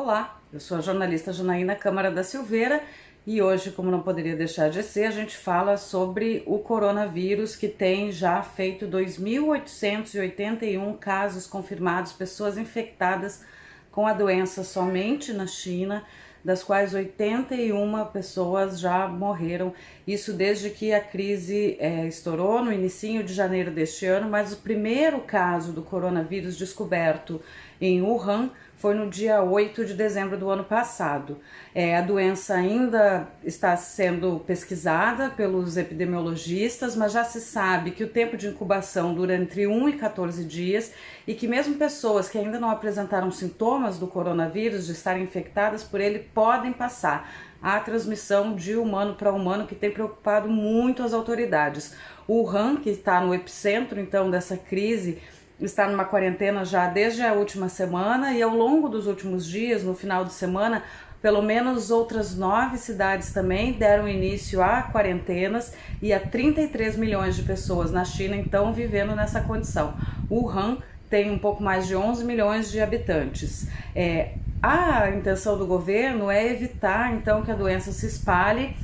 Olá, eu sou a jornalista Janaína Câmara da Silveira e hoje, como não poderia deixar de ser, a gente fala sobre o coronavírus, que tem já feito 2.881 casos confirmados, pessoas infectadas com a doença somente na China, das quais 81 pessoas já morreram, isso desde que a crise estourou no início de janeiro deste ano, mas o primeiro caso do coronavírus descoberto em Wuhan foi no dia 8 de dezembro do ano passado. A doença ainda está sendo pesquisada pelos epidemiologistas, mas já se sabe que o tempo de incubação dura entre 1 e 14 dias e que mesmo pessoas que ainda não apresentaram sintomas do coronavírus, de estarem infectadas por ele, podem passar a transmissão de humano para humano, que tem preocupado muito as autoridades. O Wuhan, que está no epicentro então dessa crise, está numa quarentena já desde a última semana e ao longo dos últimos dias, no final de semana, pelo menos outras 9 cidades também deram início a quarentenas e há 33 milhões de pessoas na China então vivendo nessa condição. Wuhan tem um pouco mais de 11 milhões de habitantes. A intenção do governo é evitar então que a doença se espalhe.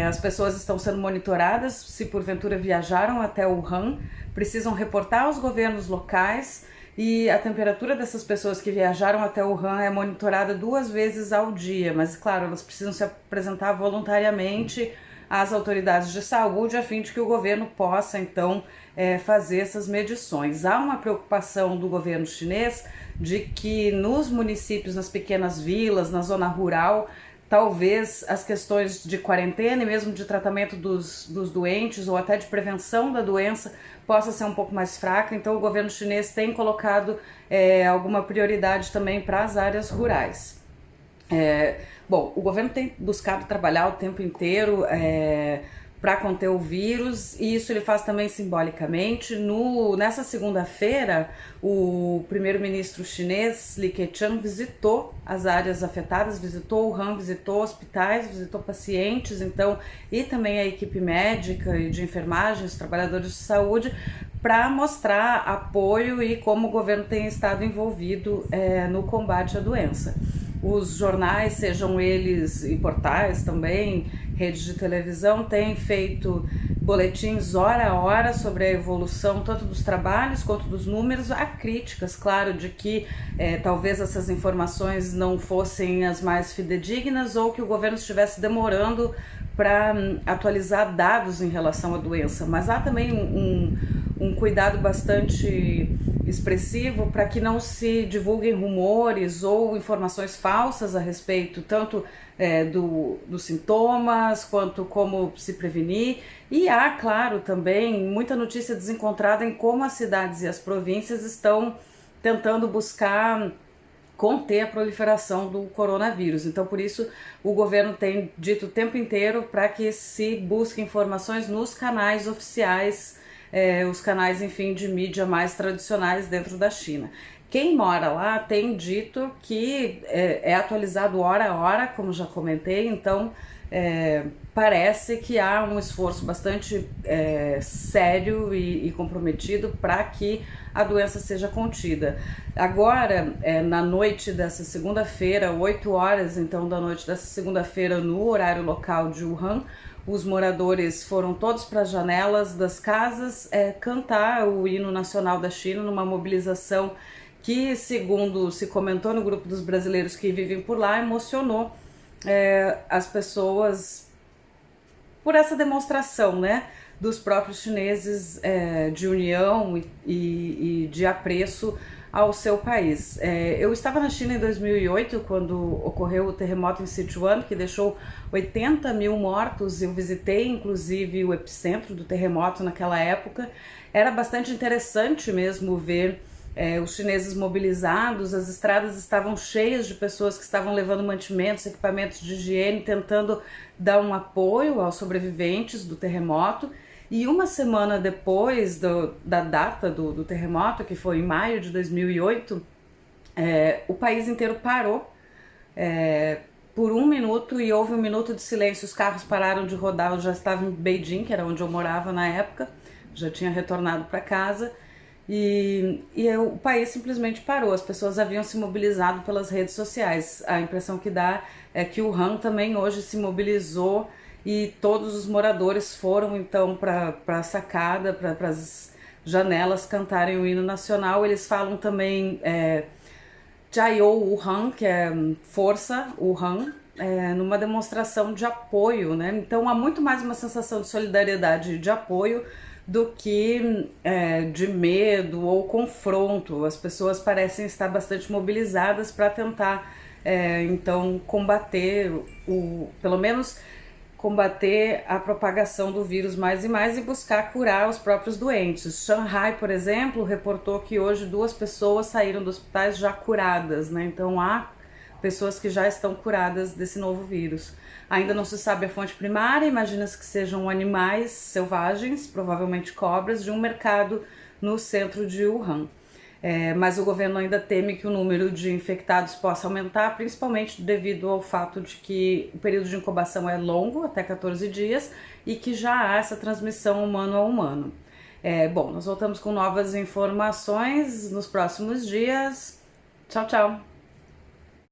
As pessoas estão sendo monitoradas, se porventura viajaram até Wuhan, precisam reportar aos governos locais e a temperatura dessas pessoas que viajaram até Wuhan é monitorada 2 vezes ao dia, mas claro, elas precisam se apresentar voluntariamente às autoridades de saúde a fim de que o governo possa então fazer essas medições. Há uma preocupação do governo chinês de que nos municípios, nas pequenas vilas, na zona rural, talvez as questões de quarentena e mesmo de tratamento dos doentes ou até de prevenção da doença possa ser um pouco mais fraca, então o governo chinês tem colocado alguma prioridade também para as áreas rurais. Bom, o governo tem buscado trabalhar o tempo inteiro para conter o vírus, e isso ele faz também simbolicamente. Nessa segunda-feira, o primeiro-ministro chinês Li Keqiang visitou as áreas afetadas, visitou Wuhan, visitou hospitais, visitou pacientes, então, e também a equipe médica e de enfermagem, os trabalhadores de saúde, para mostrar apoio e como o governo tem estado envolvido no combate à doença. Os jornais, sejam eles e portais também, redes de televisão, têm feito boletins hora a hora sobre a evolução tanto dos trabalhos quanto dos números. Há críticas, claro, de que talvez essas informações não fossem as mais fidedignas ou que o governo estivesse demorando para atualizar dados em relação à doença, mas há também um cuidado bastante expressivo para que não se divulguem rumores ou informações falsas a respeito tanto dos sintomas quanto como se prevenir. E há, claro, também muita notícia desencontrada em como as cidades e as províncias estão tentando buscar conter a proliferação do coronavírus. Então, por isso, o governo tem dito o tempo inteiro para que se busque informações nos canais oficiais, os canais, enfim, de mídia mais tradicionais dentro da China. Quem mora lá tem dito que é atualizado hora a hora, como já comentei, então parece que há um esforço bastante sério e comprometido para que a doença seja contida. Agora, na noite dessa segunda-feira, 8 horas então da noite dessa segunda-feira, no horário local de Wuhan, os moradores foram todos para as janelas das casas cantar o hino nacional da China numa mobilização que, segundo se comentou no grupo dos brasileiros que vivem por lá, emocionou as pessoas por essa demonstração, né, dos próprios chineses de união e de apreço ao seu país. Eu estava na China em 2008, quando ocorreu o terremoto em Sichuan, que deixou 80 mil mortos. Eu visitei, inclusive, o epicentro do terremoto naquela época. Era bastante interessante mesmo ver os chineses mobilizados. As estradas estavam cheias de pessoas que estavam levando mantimentos, equipamentos de higiene, tentando dar um apoio aos sobreviventes do terremoto. E uma semana depois da data do terremoto, que foi em maio de 2008, o país inteiro parou por 1 minuto e houve 1 minuto de silêncio. Os carros pararam de rodar. Eu já estava em Beijing, que era onde eu morava na época, já tinha retornado para casa, O país simplesmente parou, as pessoas haviam se mobilizado pelas redes sociais. A impressão que dá é que o Wuhan também hoje se mobilizou e todos os moradores foram então para a sacada, para as janelas cantarem o hino nacional. Eles falam também Jaiyo Wuhan, que é força Wuhan, numa demonstração de apoio, né? Então há muito mais uma sensação de solidariedade e de apoio do que de medo ou confronto. As pessoas parecem estar bastante mobilizadas para tentar então combater pelo menos combater a propagação do vírus mais e mais e buscar curar os próprios doentes. Shanghai, por exemplo, reportou que hoje 2 pessoas saíram dos hospitais já curadas, né? Então há pessoas que já estão curadas desse novo vírus. Ainda não se sabe a fonte primária, imagina-se que sejam animais selvagens, provavelmente cobras, de um mercado no centro de Wuhan. Mas o governo ainda teme que o número de infectados possa aumentar, principalmente devido ao fato de que o período de incubação é longo, até 14 dias, e que já há essa transmissão humano a humano. Bom, nós voltamos com novas informações nos próximos dias. Tchau, tchau!